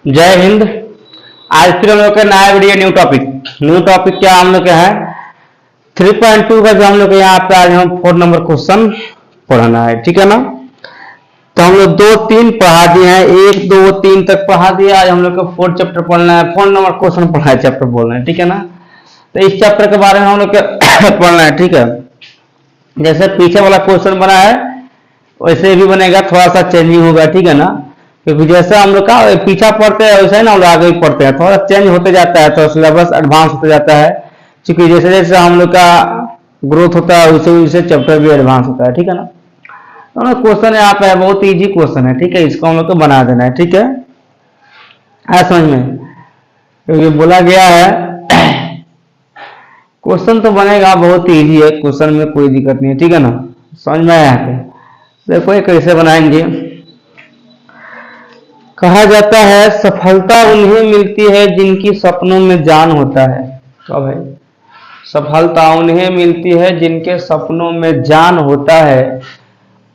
जय हिंद। आज फिर हम लोग का नया वीडियो, न्यू टॉपिक क्या हम लोग का है 3.2 का, जो हम लोग यहाँ पे आज हम 4 नंबर क्वेश्चन पढ़ना है, ठीक है ना। तो हम लोग 2-3 पढ़ा दिए हैं, 1 2 3 तक पढ़ा दिया। आज हम लोग को 4 चैप्टर पढ़ना है, 4 नंबर क्वेश्चन पढ़ना है, चैप्टर बोलना है, ठीक है ना। तो इस चैप्टर के बारे में हम लोग पढ़ना है, ठीक है। जैसे पीछे वाला क्वेश्चन बना है वैसे भी बनेगा, थोड़ा सा चेंजिंग होगा, ठीक है ना। क्योंकि जैसे हम लोग का पीछा पढ़ते हैं वैसे ही ना हम लोग आगे भी पढ़ते हैं, थोड़ा चेंज होते जाता है, तो सिलेबस एडवांस होते जाता है। क्योंकि जैसे जैसे हम लोग का ग्रोथ होता है वैसे वैसे चैप्टर भी एडवांस होता है, ठीक है ना। तो क्वेश्चन यहाँ पे है, बहुत इजी क्वेश्चन है, ठीक है। इसको हम लोग को बना देना है, ठीक है। आया समझ में, क्योंकि बोला गया है क्वेश्चन तो बनेगा, बहुत इजी है, क्वेश्चन में कोई दिक्कत नहीं है, ठीक है ना। समझ में आया यहाँ पे। देखो ये कैसे बनाएंगे। कहा जाता है सफलता उन्हें मिलती है जिनकी सपनों में जान होता है। तो भाई सफलता उन्हें मिलती है जिनके सपनों में जान होता है,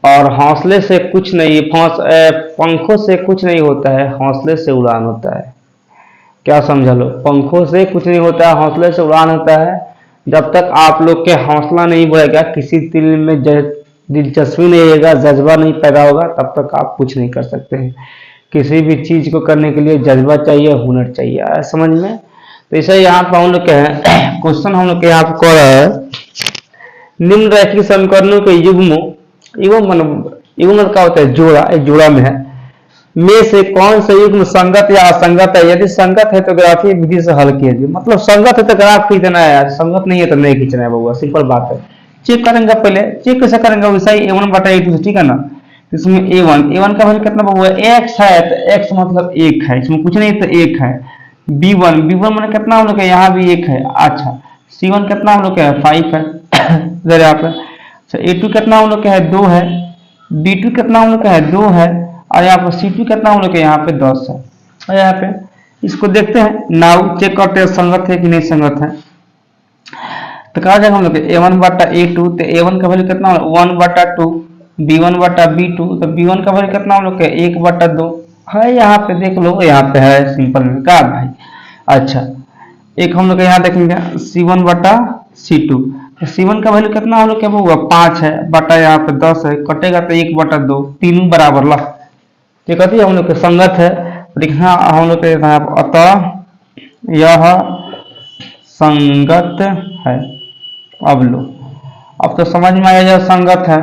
और हौसले से कुछ नहीं, पंखों से कुछ नहीं होता है, हौसले से उड़ान होता है। क्या समझा लो, पंखों से कुछ नहीं होता है, हौसले से उड़ान होता है। जब तक आप लोग के हौसला नहीं बढ़ेगा, किसी दिल में दिलचस्पी नहीं रहेगा, जज्बा नहीं पैदा होगा, तब तक आप कुछ नहीं कर सकते हैं। किसी भी चीज को करने के लिए जज्बा चाहिए, हुनर चाहिए, आया समझ में। तो इसे यहाँ पर हम लोग के क्वेश्चन हम लोग के यहाँ पर कह रहा है, निम्नलिखित समीकरणों के युग्म का होता है जोड़ा, एक जोड़ा में से कौन सा युग्म संगत या असंगत है। यदि संगत है तो ग्राफीय विधि से हल किया जाए। मतलब संगत है तो ग्राफ खींचना है यार, संगत नहीं है तो नहीं खींचना है बउआ, सिंपल बात है। चेक करेंगे, पहले चेक कैसे करेंगे, वैसा ही A1/A2, ठीक है ना। इसमें A1 का वैल्यू कितना हुआ, x है, तो x मतलब 1 है, इसमें कुछ नहीं तो 1 है। B1 मैंने कितना हम लोग का, यहाँ भी 1 है। अच्छा C1 कितना हम लोग का है, 5 है इधर यहाँ पे। अच्छा A2 कितना हम लोग का है, 2 है। B2 कितना हम लोग का है, 2 है। और यहाँ पर C2 कितना हम लोग का यहाँ पे 10 है। और यहाँ पे इसको देखते हैं, नाउ चेक करते हैं संगत है कि नहीं संगत है। तो कहा जाएगा हम लोग A1/A2, तो A1 का वैल्यू कितना 1/2, B1/B2, तो B1 का वैल्यू कितना हम लोग 1/2 है। यहाँ पे देख लो, यहाँ पे है सिंपल में का भाई। अच्छा एक हम लोग यहाँ देखेंगे C1/C2, C1 का वैल्यू कितना हम लोग क्या होगा, 5 है, बटा यहाँ पे 10 है, कटेगा तो 1/2, तीनों बराबर ला, ये कहती है हम लोग के संगत है। लिखना हम लोग के अतः यह संगत है। अब लो, अब तो समझ में आया, यह संगत है।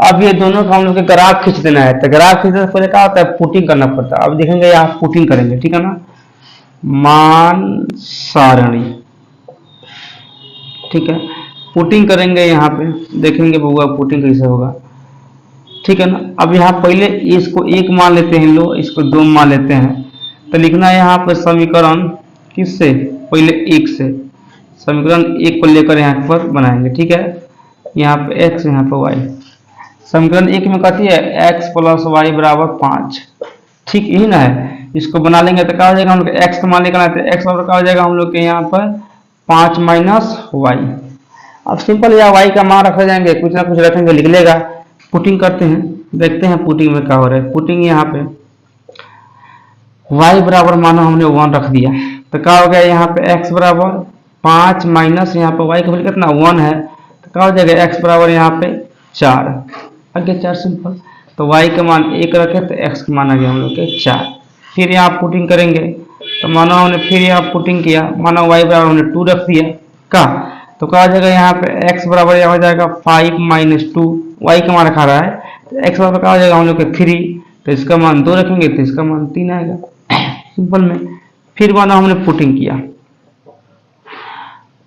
अब ये दोनों का हम लोग के ग्राफ खींच देना है। तो ग्राफ खींचने से पहले क्या होता है, पुटिंग करना पड़ता है। अब देखेंगे यहाँ पुटिंग करेंगे, ठीक है ना। मान सारणी, ठीक है, पुटिंग करेंगे। यहाँ पे देखेंगे बउआ पुटिंग कैसे होगा, ठीक है ना। अब यहाँ पहले इसको 1 मान लेते हैं, लो इसको 2 मान लेते हैं। तो लिखना है यहाँ पर समीकरण किससे, पहले 1 से, समीकरण 1 को लेकर यहाँ पर बनाएंगे, ठीक है। यहाँ पे x, यहाँ पे y। समीकरण 1 में कहती है x + y = 5, ठीक यही ना है। इसको बना लेंगे तो क्या हो जाएगा, हम लोग x का मान लेकर आते हैं, x बराबर क्या हो जाएगा हम लोग के यहाँ पर 5 - y। अब सिंपल या y का मान रख जाएंगे, कुछ ना कुछ रखेंगे, लिख लेगा। पुटिंग करते हैं, देखते हैं पुटिंग में क्या हो रहा है। पुटिंग यहाँ पे y बराबर मानो हमने 1 रख दिया, तो क्या हो गया यहाँ पे x बराबर 5 माइनस यहाँ पे y का वैल्यू कितना 1 है, तो क्या हो जाएगा x बराबर यहाँ पे 4, आगे 4 सिंपल। तो y का मान 1 रखे तो x का मान आ गया हम लोग के 4। फिर यहाँ पुटिंग करेंगे, तो मानो हमने फिर यहाँ पुटिंग किया, मानो y बराबर हमने 2 रख दिया का, तो क्या हो जाएगा यहाँ पे x बराबर यहाँ हो जाएगा 5 - 2, y का मान रखा रहा है, तो x बराबर क्या हो जाएगा हम लोग के 3, तो इसका मान 2 रखेंगे तो इसका मान 3 आएगा सिंपल में। फिर मानो हमने पुटिंग किया,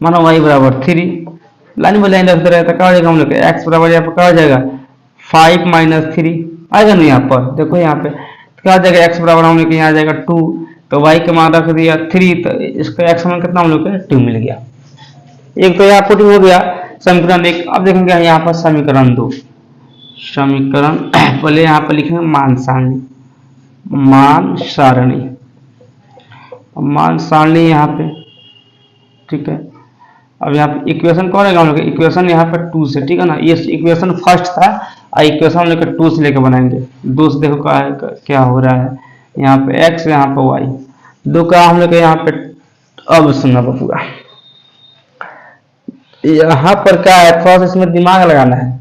मानो y बराबर 3, लाइन बाई लाइन रखते रहे, तो क्या हो जाएगा हम लोग x बराबर यहाँ पर क्या हो जाएगा 5 - 3 आएगा ना। यहाँ पर देखो यहाँ पे तो क्या हो जाएगा x बराबर हम लोग यहाँ आ जाएगा 2, तो y का मान रख दिया 3, तो इसका x मान कितना हम लोग के 2 मिल गया। एक तो यहाँ पुटिंग हो गया समीकरण 1। अब देखेंगे यहाँ पर समीकरण 2, समीकरण पहले यहाँ पर लिखेंगे मान सारणी, मान सारणी यहाँ पे, ठीक है। अब यहाँ पे इक्वेशन कौन है हम लोग, इक्वेशन यहाँ पर 2 से, ठीक है ना। ये इक्वेशन फर्स्ट था और इक्वेशन हम लोग 2 से लेकर बनाएंगे। 2 से देखो क्या हो रहा है, यहाँ पे x, यहाँ पे y, दो का हम लोग यहाँ पे। अब सुनना पूरा, यहाँ पर क्या है, थोड़ा सा इसमें दिमाग लगाना है।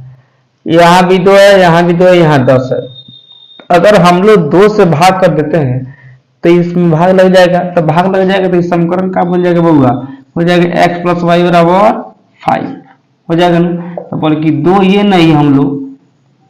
यहाँ भी 2 है, यहाँ भी 2 है, यहाँ 10 है। अगर हम लोग 2 से भाग कर देते हैं तो इसमें भाग लग जाएगा, तो भाग लग जाएगा तो इस समीकरण का बन जाएगा बउआ, हो जाएगा x प्लस वाई बराबर 5 हो जाएगा ना। तो बल्कि 2 ये नहीं, हम लोग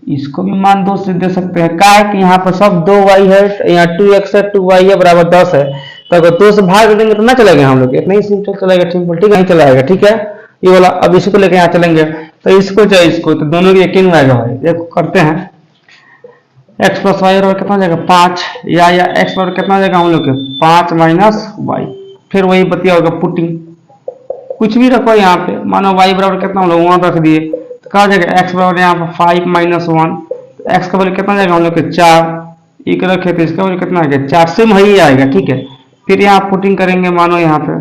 इसको भी मान 2 से दे सकते हैं। क्या है कि यहाँ पर सब 2y है, यहाँ 2x है, 2y है बराबर 10 है। तो अगर 2 से भाग देंगे तो ना चलेगा हम लोग, इतना ही सिंपल चलेगा, सिंपल, ठीक है, नहीं चलाएगा, ठीक है ये वाला। अब इसको लेके यहाँ चलेंगे तो इसको चाहे इसको, तो दोनों की यकीन आएगा भाई। देखो करते हैं, x प्लस वाई बराबर कितना जाएगा 5, या x बराबर कितना जाएगा हम लोग के 5 माइनस वाई। फिर वही बतिया होगा पुटिंग, कुछ भी रखो यहाँ पे, मानो y बराबर कितना हम लोग 1 रख दिए, तो कहा जाएगा x बराबर यहाँ पर 5 माइनस 1, x का वैल्यू कितना जाएगा हम लोग के 4, एक रखे तो इसका वैल्यू कितना आ गया 4, सेम ही आएगा, ठीक है। फिर यहाँ पुटिंग करेंगे, मानो यहाँ पे,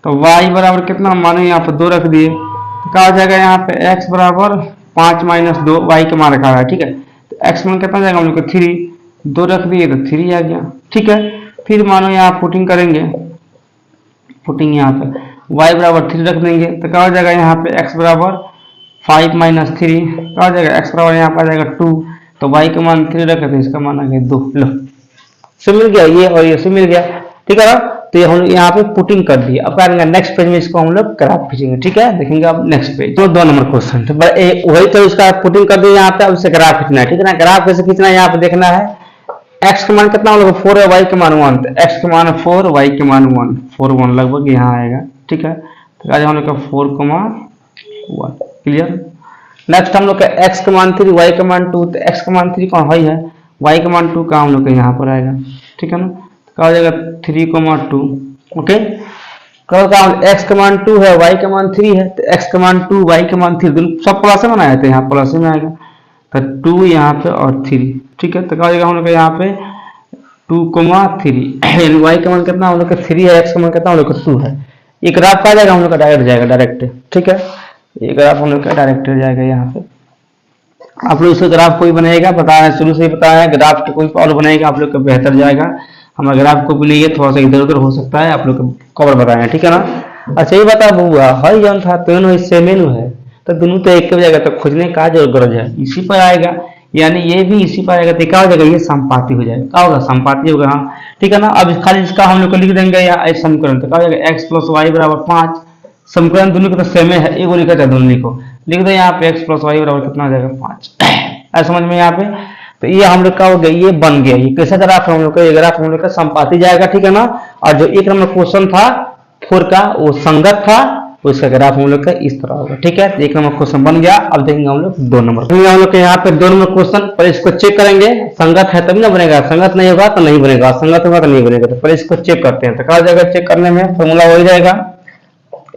तो y बराबर कितना, मानो यहाँ पे 2 रख दिए, तो कहा जाएगा यहाँ पे x बराबर 5 माइनस 2, y का मान रखा है, ठीक है। तो x मान कितना जाएगा हम लोग को 3, 2 रख दिए तो 3 आ गया, ठीक है। फिर मानो यहाँ पुटिंग करेंगे, पुटिंग यहाँ पे y बराबर 3 रख देंगे, तो क्या हो जाएगा यहाँ पे x बराबर 5 माइनस 3, क्या हो जाएगा x बराबर यहाँ पर आ जाएगा 2, तो y का मान 3 रखे तो इसका मान आ गया 2। लो, से मिल गया ये और ये से मिल गया, ठीक है ना। तो ये हम लोग यहाँ पे पुटिंग कर दिया। अब क्या करेंगे, नेक्स्ट पेज में इसको हम लोग ग्राफ खींचेंगे, ठीक है। देखेंगे अब नेक्स्ट पेज, तो 2 नंबर क्वेश्चन, तो वही तो इसका पुटिंग कर दिया यहाँ पे। अब इसे ग्राफ खींचना है, ठीक है ना। ग्राफ कैसे खींचना है, यहाँ पे देखना है x का मान कितना हम लोग 4 है, y का मान 1, तो x का मान 4, y का मान 1, 4 1 लगभग यहाँ आएगा, ठीक है। तो आज हम लोग का 4,1 क्लियर। नेक्स्ट हम लोग का x का मान 3, y का मान 2, तो x का मान 3 कौन वही है, y का मान 2 का हम लोग का यहाँ पर आएगा, ठीक है ना। तो क्या हो जाएगा 3,2, ओके। क्या x का मान 2 है, y का मान 3 है, तो x का मान 2, y का मान 3, दोनों सब प्लस में बनाए थे, यहाँ प्लस में आएगा, तो 2 यहाँ पे और 3, ठीक है। तो क्या हो जाएगा हम लोग का यहाँ पे 2,3, यानी y का मान कितना हम लोग का 3 है, x का मान कितना हम लोग का 2 है। ये ग्राफ आ जाएगा हम लोग का डायरेक्ट जाएगा, डायरेक्ट, ठीक है। ये ग्राफ हम लोग का डायरेक्ट जाएगा यहाँ पे। आप लोग इसका ग्राफ कोई बनाएगा, बताया शुरू से ही बताया, ग्राफ के कोई और बनाएगा आप लोग का बेहतर जाएगा। हमारा ग्राफ को भी नहीं है, थोड़ा सा इधर उधर हो सकता है, आप लोग को कवर बताए, ठीक है ना। अच्छा ये बता बुआ, हर जन था तो सेम है, तो दोनों तो एक जाएगा, तो खोजने का जो गरज है इसी पर आएगा, यानी ये भी इसी पर आएगा, तो क्या हो जाएगा ये संपाती हो जाएगा, क्या होगा संपाती होगा, हाँ ठीक है ना। अब खाली इसका हम लोग को लिख देंगे या समीकरण, तो क्या हो जाएगा x प्लस वाई बराबर 5, समीकरण दोनों को तो सेम है, एक लिखा जाए दोनों लिखो, लिख दो यहाँ पे x प्लस वाई बराबर कितना आ जाएगा 5, ऐसा समझ में यहाँ पे। तो ये हम लोग का हो गया, ये बन गया, ये कैसा ग्राफ है हम लोग का, ये ग्राफ हम लोग का संपाती जाएगा, ठीक है ना। और जो एक नंबर क्वेश्चन था 4 का वो संगत था, उसका ग्राफ हम लोग का इस तरह होगा, ठीक है। एक नंबर क्वेश्चन बन गया। अब देखेंगे हम लोग 2 नंबर, हम लोग के यहाँ पे 2 नंबर क्वेश्चन, पर इसको चेक करेंगे, संगत है तभी ना बनेगा, संगत नहीं होगा तो नहीं बनेगा, संगत होगा तो नहीं बनेगा। तो पहले इसको चेक करते हैं, तो क्या हो जाएगा चेक करने में, फॉर्मूला हो जाएगा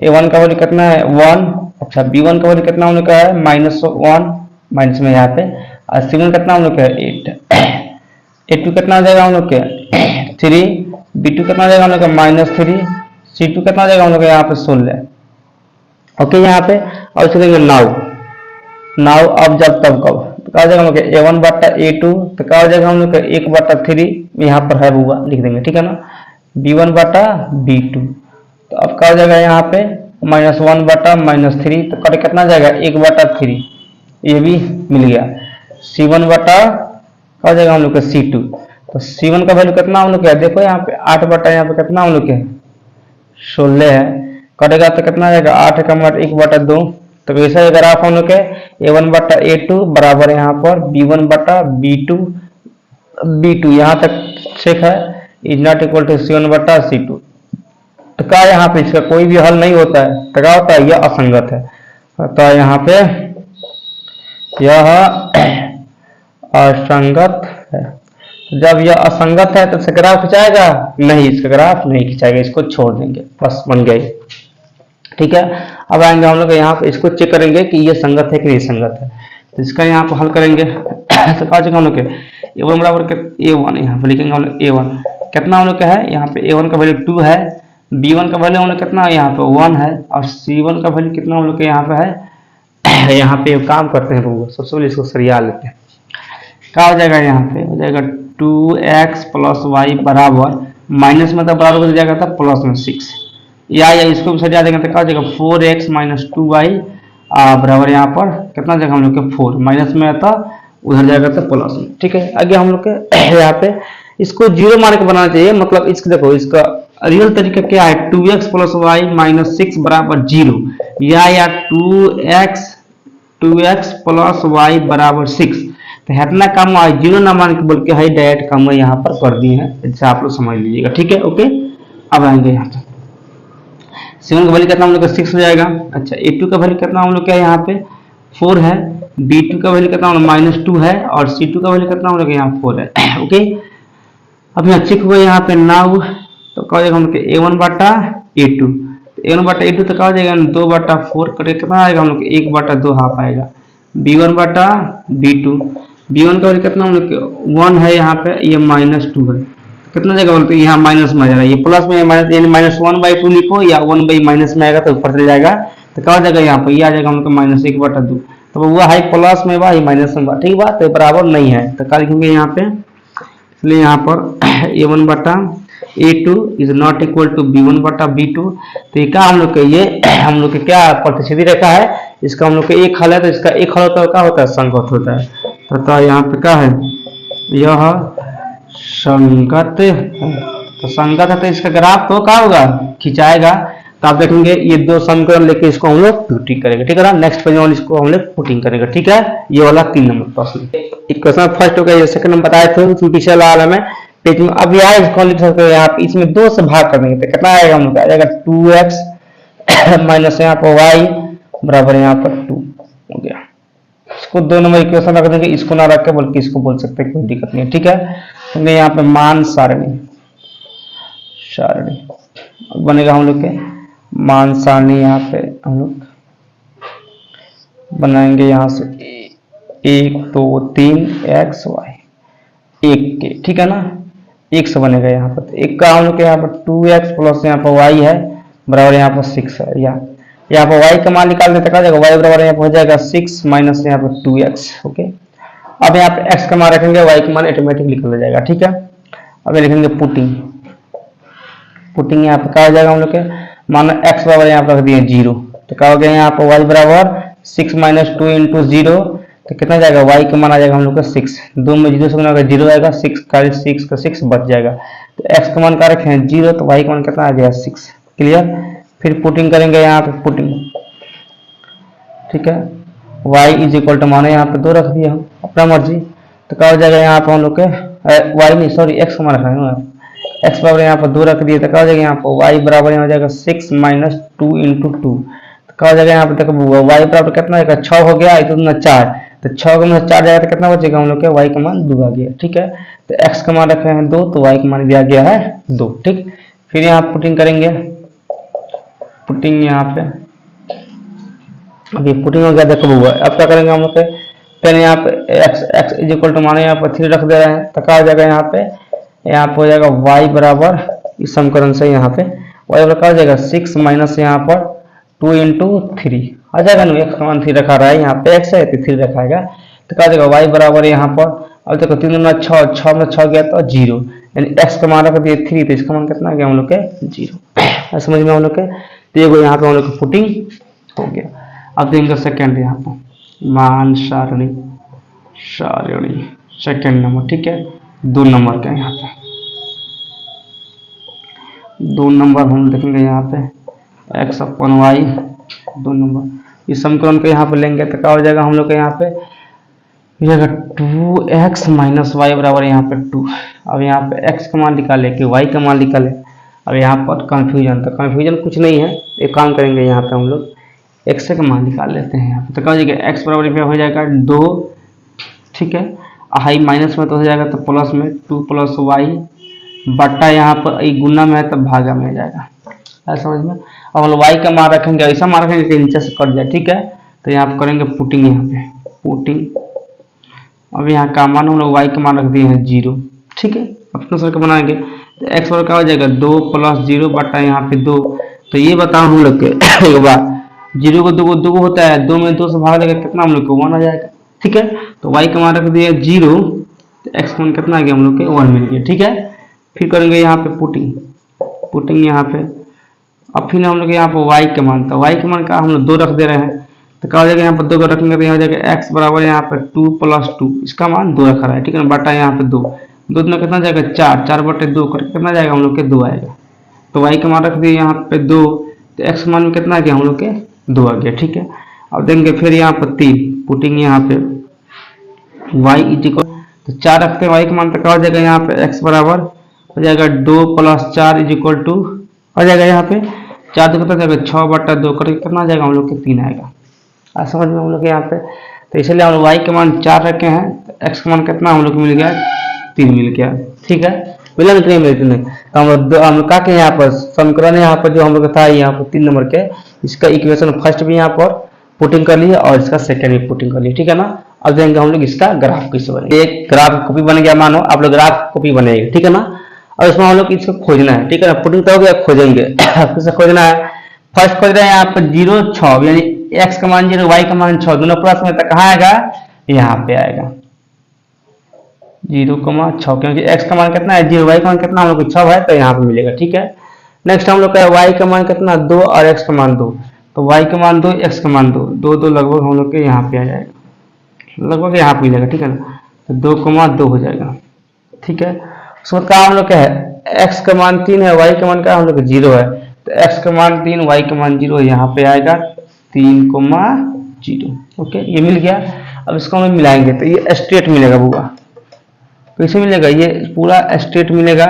a1 का वैल्यू कितना है 1, अच्छा b1 का वैल्यू कितना हम लोग का है -1, माइनस में यहाँ पे, और c1 कितना हम लोग का है 8, a2 कितना आ जाएगा हम लोग के 3, b2 कितना आ जाएगा हम लोग का -3, c2 कितना आ जाएगा हम लोग का यहाँ पे 16, ओके यहाँ पे। और चलेंगे नाउ अब जब तब कब, तो क्या हो जाएगा हम लोग a1 बटा a2, तो क्या हो जाएगा हम लोग का 1/3 यहाँ पर है बुआ, लिख देंगे, ठीक है ना, b1 बटा b2, तो अब क्या हो जाएगा यहाँ पे -1 बटा -3, तो कट कितना जाएगा 1/3, ये भी मिल गया। c1 बटा क्या हो जाएगा हम लोग का c2, तो c1 का वैल्यू कितना हम लोग का है, देखो यहाँ पे 8 बटा यहाँ पे कितना हम लोग के 16 है, कटेगा तो कितना जाएगा 8 का मट 1/2, तो वैसा ग्राफ हम लोग के a1 बटा a2 बराबर यहाँ पर b1 बटा b2 यहाँ तक ठीक है, is not equal to c1 बटा c2। तो क्या यहाँ पे इसका कोई भी हल नहीं होता है, तो क्या होता है यह असंगत है, तो यहाँ पे यह असंगत है। जब यह असंगत है तो इसका ग्राफ खिंचाएगा नहीं, इसका ग्राफ नहीं खिंचाएगा, इसको छोड़ देंगे, बस बन गए, ठीक है। अब आएंगे हम लोग यहाँ पे, इसको चेक करेंगे कि ये संगत है कि नहीं संगत है, तो इसका यहाँ पर हल करेंगे। तो क्या हम लोग के a1 बराबर a1, यहाँ पे लिखेंगे हम लोग a1 कितना हम लोग का है, यहाँ पे a1 का वैल्यू 2 है, b1 का वैल्यू हम लोग कितना यहाँ पे 1 है, और c1 का वैल्यू कितना हम लोग के यहाँ पे है। यहाँ पे काम करते हैं सबसे पहले इसको सरिया लेते हैं, क्या हो जाएगा यहाँ पे हो जाएगा 2x प्लस वाई बराबर माइनस में तो बराबर हो जाएगा था प्लस में 6, या इसको भी सजा देंगे तो क्या हो जाएगा 4x माइनस 2y बराबर यहाँ पर कितना जगह हम लोग के 4 माइनस में आता उधर जाएगा तो प्लस में। ठीक है, आगे हम लोग के यहाँ पे इसको जीरो मान के बनाना चाहिए, मतलब इसको देखो इसका रियल तरीका क्या है 2x प्लस वाई माइनस 6 बराबर 0, या 2x प्लस वाई बराबर 6, तो इतना काम है जीरो ना मान के बल्कि हाई डायरेक्ट काम यहाँ पर कर दिए हैं, जैसे आप लोग समझ लीजिएगा। ठीक है, ओके। अब आएंगे यहाँ पे 7 का वैल्यू कितना हम लोग का 6 हो जाएगा। अच्छा a2 का वैल्यू कितना हम लोग क्या यहाँ पे 4 है, b2 का वैल्यू कितना माइनस 2 है, और c2 का वैल्यू कितना हम लोग यहाँ 4 है। ओके, अब यहाँ चेक हुआ यहाँ पे नाउ, तो क्या हो जाएगा हम लोग a1 बटा a2, a1 बटा a2 तो क्या हो जाएगा 2 बटा 4 करके कितना आएगा हम लोग 1 बटा 2 हाफ आएगा, b1 बटा b2, b1 का वैल्यू कितना हम लोग 1 है यहाँ पे, ये माइनस 2 है, कितना जगह बोलते हैं यहाँ माइनस में आ जाएगा, ये प्लस में माइनस यानी माइनस 1/2 लिखो या 1 माइनस में आएगा तो ऊपर चले जाएगा, तो क्या हो जाएगा यहाँ पर ये आ जाएगा हम लोग माइनस 1 बटा 2, तो वो है प्लस में बा ये माइनस में बा, ठीक बात है, बराबर नहीं है तो क्या लिखेंगे यहाँ पे, इसलिए यहाँ पर a1 बटा a2 is not equal to b1 बटा b2, तो ये क्या हम लोग के ये हम लोग के क्या प्रतिच्छेदी रेखा है, इसका हम लोग के एक हल है, तो इसका एक हल होता है क्या होता है संगत होता है, तो यहाँ पे क्या है यह संगत है, तो संगत है तो इसका ग्राफ तो क्या होगा खिंचाएगा, तो आप देखेंगे ये दो समीकरण लेके इसको हम लोग पुटिंग करेंगे। ठीक है ना, नेक्स्ट पेज में इसको हम लोग पुटिंग करेंगे। ठीक है, ये वाला 3 नंबर प्रश्न इक्वेशन फर्स्ट हो गया, ये सेकंड नंबर बताए थे उसमें पिछले वाला में पेज में, अब यहाँ इसको लिख सकते हैं यहाँ इसमें 2 से भाग कर देंगे तो कितना आएगा हम लोग आ जाएगा 2x माइनस यहाँ पर y बराबर यहाँ पर 2 हो गया। इसको 2 नंबर इक्वेशन रख देंगे, इसको ना रख के बल्कि इसको बोल सकते हैं, कोई दिक्कत नहीं है। ठीक है, तो यहाँ पे मान सारणी बनेगा हम लोग के मान सारणी, यहाँ पे हम लोग बनाएंगे यहाँ से 1 2 3 x y 1 के, ठीक है ना 1 से बनेगा यहाँ पर, तो 1 का हम लोग यहाँ पर 2x प्लस यहाँ पर y है बराबर यहाँ पर 6 है, या यहाँ पर y का मान निकाल देते क्या जाएगा y बराबर यहाँ पर हो जाएगा 6 माइनस यहाँ पर 2x। ओके, अब यहाँ पे x का मान रखेंगे y का मान ऑटोमेटिक निकल जाएगा। ठीक है, अब लिखेंगे पुटिंग यहाँ पे क्या हो जाएगा हम लोग के मानो x बराबर यहाँ पर रख दिए 0, तो क्या हो गया यहाँ पर y बराबर 6 माइनस 2 इंटू 0, तो कितना जाएगा y का मान आ जाएगा हम लोग का 6, 2 में 0 से बना 0 आएगा, 6 का 6 बच जाएगा, तो x का मान क्या रखे हैं 0, तो y का मान कितना आ गया 6। क्लियर, फिर पुटिंग करेंगे यहाँ पे पुटिंग। ठीक है, y इज इक्वल टू मानो यहाँ पे 2 रख दिया हम अपना मर्जी, तो क्या हो जाएगा यहाँ पे हम लोग के y नहीं सॉरी x का मान रखा है, x बराबर यहाँ पर 2 रख दिए, तो क्या हो जाएगा यहाँ पर y बराबर यहाँ हो जाएगा 6 माइनस 2 इंटू 2, तो क्या हो जाएगा यहाँ पे देखो y बराबर कितना आएगा 6 हो गया, इतना 4, तो 6 का मान 4 जाएगा तो कितना बचेगा हम लोग के y का मान 2 आ गया। ठीक है, तो x का मान रखे हैं 2, तो y का मान भी आ गया है 2। ठीक, फिर यहाँ पुटिंग करेंगे, पुटिंग यहाँ पे अभी पुटिंग हो गया देखो हुआ, अब क्या करेंगे हम लोग पहले यहाँ पे x इज इक्वल टू माने यहाँ पर 3 रख दे रहे हैं, तो क्या हो जाएगा यहाँ पे हो जाएगा y बराबर इस समीकरण से यहाँ पे y बराबर क्या हो जाएगा 6 माइनस यहाँ पर 2 इंटू 3 आ जाएगा ना, x का मान 3 रखा रहा है यहाँ पे x है तो 3 रखाएगा, तो क्या हो जाएगा y बराबर यहाँ पर अब देखो 3 में 6 में 6 गया तो 0, यानी x का मान रख दिए 3, तो इसका मान कितना आ गया हम लोग के 0। समझ में हम लोग के, तो ये यहाँ पे हम लोग पुटिंग हो गया। अब देंगे सेकेंड यहाँ पर मान सारणी सेकेंड नंबर। ठीक है, 2 नंबर का यहाँ पे 2 नंबर हम देखेंगे यहाँ पे x अपन y 2 नंबर इस समीकरण को यहाँ पे लेंगे तो क्या हो जाएगा हम लोग के यहाँ पे 2x माइनस y बराबर यहाँ पे 2। अब यहाँ पे x का मान निकाले कि y का मान निकाले, अब यहाँ पर कंफ्यूजन, तो कंफ्यूजन कुछ नहीं है, एक काम करेंगे यहाँ पे हम लोग x का मान निकाल लेते हैं यहाँ पे, तो क्या हो जाएगा x बराबर हो जाएगा 2। ठीक है, हाई माइनस में तो हो जाएगा तो प्लस में 2 प्लस y बट्टा यहाँ पर गुना में है तो भागा में आ जाएगा, है समझ में। अब हम लोग y का मान रखेंगे, ऐसा मान रखेंगे कि नीचे से कट जाए। ठीक है, तो यहाँ पर करेंगे पुटिंग, यहाँ पे पुटिंग, अब यहाँ का मान हम लोग y का मान रख दिए हैं 0। ठीक है, अपना सर्कल बनाएंगे तो x बराबर क्या हो जाएगा 2 प्लस 0 बट्टा यहाँ पे 2, तो ये बताओ हम लोग के एक बार 0 को 2 होता है, 2 में 2 से भाग देगा कितना हम लोग को 1 आ जाएगा। ठीक है, तो y का मान रख दिया 0 तो एक्स का मान कितना आ गया हम लोग के 1 मिल गया। ठीक है, फिर करेंगे यहाँ पे पुटिंग यहाँ पे। अब फिर हम लोग यहाँ पे y के मान, तो y के मान का हम लोग 2 रख दे रहे हैं, तो क्या हो जाएगा यहाँ पर 2 को रखेंगे तो यहाँ हो जाएगा x बराबर यहाँ पे 2 + 2, इसका मान 2 रखा रहा है। ठीक है ना, बटा यहाँ पे 2 में कितना जाएगा 4/2 करके कितना जाएगा हम लोग के 2 आएगा। तो y का मान रख दिए यहाँ पे 2, तो x मान में कितना आ गया हम लोग के 2 आ गया। ठीक है, अब देंगे फिर यहाँ पर 3 पुटिंग यहाँ पे y इक्वल, तो 4 रखते हैं y का मान, तो क्या हो जाएगा यहाँ पे x बराबर हो जाएगा 2 + 4 = हो जाएगा यहाँ पे 4 तो कितना जाएगा 6/2 करके कितना आ जाएगा हम लोग के 3 आएगा। आज समझ में हम लोग के यहाँ पे, तो इसलिए हम लोग y के मान 4 रखे हैं, तो x का मान कितना हम लोग को मिल गया 3 मिल गया। ठीक है, मिला नहीं मिले, तो हम लोग का के यहाँ पर समीकरण यहाँ पर जो हम लोग था यहाँ पर 3 नंबर के, इसका इक्वेशन फर्स्ट भी यहाँ पर पुटिंग कर लिए और इसका सेकंड भी पुटिंग कर लिए। ठीक है ना, अब देंगे हम लोग इसका ग्राफ कैसे बनेगा। एक ग्राफ कॉपी बन गया, मानो आप लोग ग्राफ कॉपी बनेगी। ठीक है ना, और इसमें हम लोग इसको खोजना है। ठीक है ना, पुटिंग तो हो गया, खोजेंगे किससे खोजना है, फर्स्ट खोज रहे हैं यहाँ पर 0 6, यानी x का मान 0 y का मान 6 दोनों प्लस में, तो कहाँ आएगा यहाँ पे आएगा 0,6, क्योंकि x का मान कितना है 0, y का मान कितना हम लोग को 6 है, तो यहाँ पे मिलेगा। ठीक है, नेक्स्ट हम लोग का y का मान कितना 2 और x का मान 2, तो y का मान 2 x का मान 2 लगभग हम लोग के यहाँ पे आ जाएगा, लगभग यहाँ पे मिलेगा। ठीक है ना, तो 2,2 हो जाएगा। ठीक है, उसके बाद हम लोग क्या है x का मान 3 है, y का मान क्या हम लोग 0 है, तो x का मान 3 y का मान 0 यहाँ पे आएगा 3,0। ओके, ये मिल गया। अब इसको हम मिलाएंगे तो ये स्ट्रेट मिलेगा बुआ, कैसे मिलेगा, ये पूरा स्ट्रेट मिलेगा,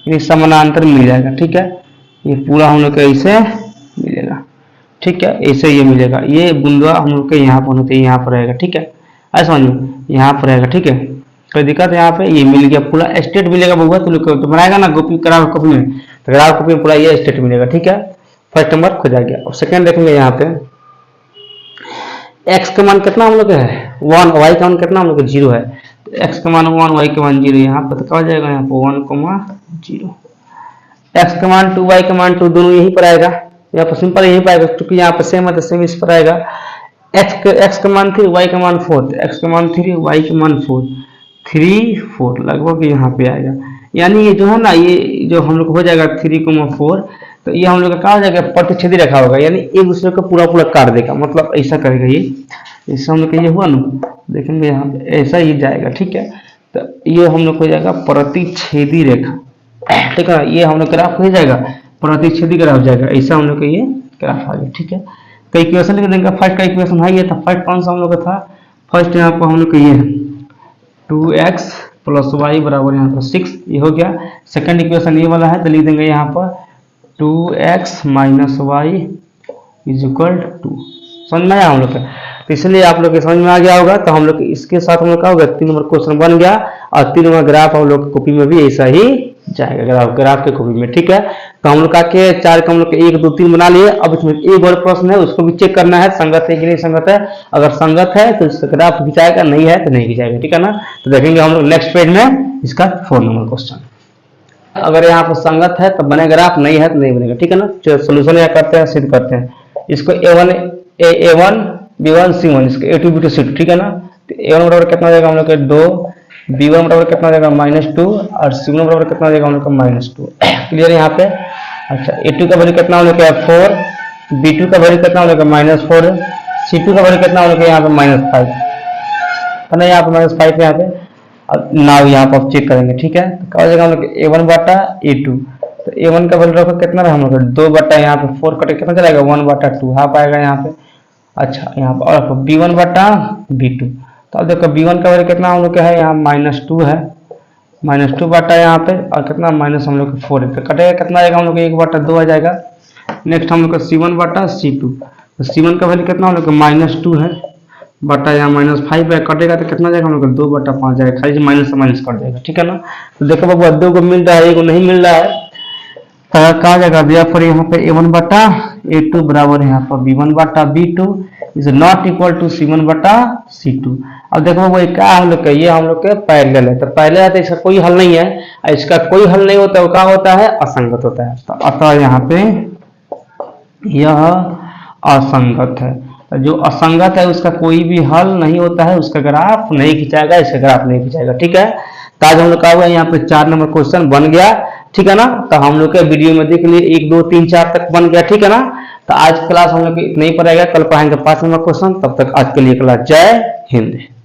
ये समानांतर मिल जाएगा। ठीक है, ये पूरा हम लोग को ऐसे मिलेगा। ठीक है, ऐसे ये मिलेगा, ये बुंदा हम लोग के यहाँ पर होना चाहिए, यहाँ पर रहेगा। ठीक है, ऐसा समझ में यहाँ पर रहेगा। ठीक है, कोई दिक्कत है यहाँ पे, ये मिल गया, पूरा स्ट्रेट मिलेगा बुआ। तो बनाएगा ना ग्राफ कॉपी में, तो ग्राफ कॉपी में पूरा ये स्ट्रेट मिलेगा। ठीक है, फर्स्ट नंबर खोजा गया। और सेकंड देखेंगे यहाँ पे x का मान कितना हम लोग है 1, y का मान कितना हम लोग 0 है, तो x का मान 1 y का मान 0, यहाँ पर तो क्या हो जाएगा यहाँ पर 1,0, x का मान 2 y का मान 2 दोनों यहीं पर आएगा, यहाँ पर सिंपल यहीं पर आएगा, क्योंकि यहाँ पर सेम है तो सेम इस पर आएगा। x का मान 3 y का मान 4, तो x का मान 3 y का मान 4 लगभग यहाँ पे आएगा। यानी ये जो है ना, ये जो हम लोग हो जाएगा 3,4, तो ये हम लोग का क्या हो जाएगा प्रतिच्छेदी रेखा होगा, यानी एक दूसरे को पूरा काट देगा, मतलब ऐसा करेगा ये, इससे हम लोग का ये हुआ ना, देखेंगे यहाँ पे ऐसा ही जाएगा। ठीक है, तो ये हम लोग हो जाएगा प्रतिच्छेदी रेखा। ठीक है, ये हम लोग ग्राफ हो जाएगा प्रतिच्छेदी ग्राफ जाएगा, ऐसा हम लोग का ये ग्राफ आ गया। ठीक है, तो इक्वेशन लिख देंगे, फर्स्ट का इक्वेशन है ये था, फर्स्ट कौन सा हम लोग का था, फर्स्ट यहाँ पर हम लोग का ये 2x + y बराबर यहाँ पर 6, ये हो गया। सेकंड इक्वेशन ये वाला है, तो लिख देंगे यहाँ पर 2x - y = 2। समझ में आया हम लोग का, तो इसलिए आप लोग के समझ में आ गया होगा। तो हम लोग इसके साथ हम लोग का होगा 3 नंबर क्वेश्चन बन गया, और 3 नंबर ग्राफ हम लोग कॉपी में भी ऐसा ही जाएगा, ग्राफ के कॉपी में। ठीक है, तो हम लोग का के 4 का हम लोग 1 2 3 बना लिए। अब इसमें एक और प्रश्न है, उसको भी चेक करना है संगत है कि नहीं संगत है। अगर संगत है तो इसका ग्राफ खिंचाएगा, नहीं है तो नहीं खिंचाएगा। ठीक है ना, तो देखेंगे हम लोग नेक्स्ट पेज में इसका 4 नंबर क्वेश्चन। अगर यहाँ पर संगत है तो बने ग्राफ, नहीं है तो नहीं बनेगा। ठीक है ना, सोल्यूशन यहाँ करते हैं, सिद्ध करते हैं। इसको a1 b1 c1, इसको a2 b2 c2। ठीक है ना, तो a1 बराबर कितना हो जाएगा हम लोग के 2, b1 बराबर कितना हो जाएगा -2, और c1 बराबर कितना हो जाएगा हम लोग का -2। क्लियर है यहाँ पे। अच्छा, a2 का वैल्यू कितना हम लोग का 4, b2 का वैल्यू कितना हम लोग का -4, c2 का वैल्यू कितना हम लोग का यहाँ पे -5 है ना, यहाँ पे -5 यहाँ पे। अब नाउ यहाँ पर चेक करेंगे। ठीक है, तो क्या हो जाएगा हम लोग a1 बटा a2, तो a1 का वैल्यू रखो कितना रहा हम लोग 2 बटा यहाँ पे 4 कटे कितना चलेगा 1/2 हाफ आएगा यहाँ पे। अच्छा, यहाँ पर और b1 बटा b2, तो अब देखो b1 का वैल्यू कितना हम लोग का है यहाँ -2 है, -2 बटा यहाँ पे, और कितना माइनस हम लोग 4 है, तो कटेगा कितना आएगा हम लोग 1/2 आ जाएगा। नेक्स्ट हम लोग का c1 बटा c2, तो c1 का वैल्यू कितना हम लोग का -2 है, बटा यहाँ -5 है, कटेगा तो कितना जाएगा हम लोग 2/5 जाएगा, खाली माइनस से माइनस कट जाएगा। ठीक है ना, तो देखो बाबू 2 को मिल रहा है, 1 को नहीं मिल रहा है, कहा जाएगा therefore यहाँ पे a1 बटा a2 बराबर यहाँ पर b1 बटा b2 is not equal to c1 बटा c2। अब देखो वो क्या हम लोग का, ये हम लोग के पैरेलल है, तो पैरेलल है तो इसका कोई हल नहीं है, इसका कोई हल नहीं होता, वो क्या होता है असंगत होता है। तो अतः यहाँ पे यह असंगत है, जो असंगत है उसका कोई भी हल नहीं होता है, उसका ग्राफ नहीं खिंचाएगा, इसका ग्राफ नहीं खिंचाएगा। ठीक है, तो आज हम लोग का हुआ यहाँ पे 4 नंबर क्वेश्चन बन गया, ठीक है ना। तो हम लोग के वीडियो में देख लिए 1 2 3 4 तक बन गया, ठीक है ना। तो आज क्लास हम लोग इतना ही पड़ेगा, कल पढ़ाएंगे 5 नंबर क्वेश्चन। तब तक आज के लिए क्लास, जय हिंद।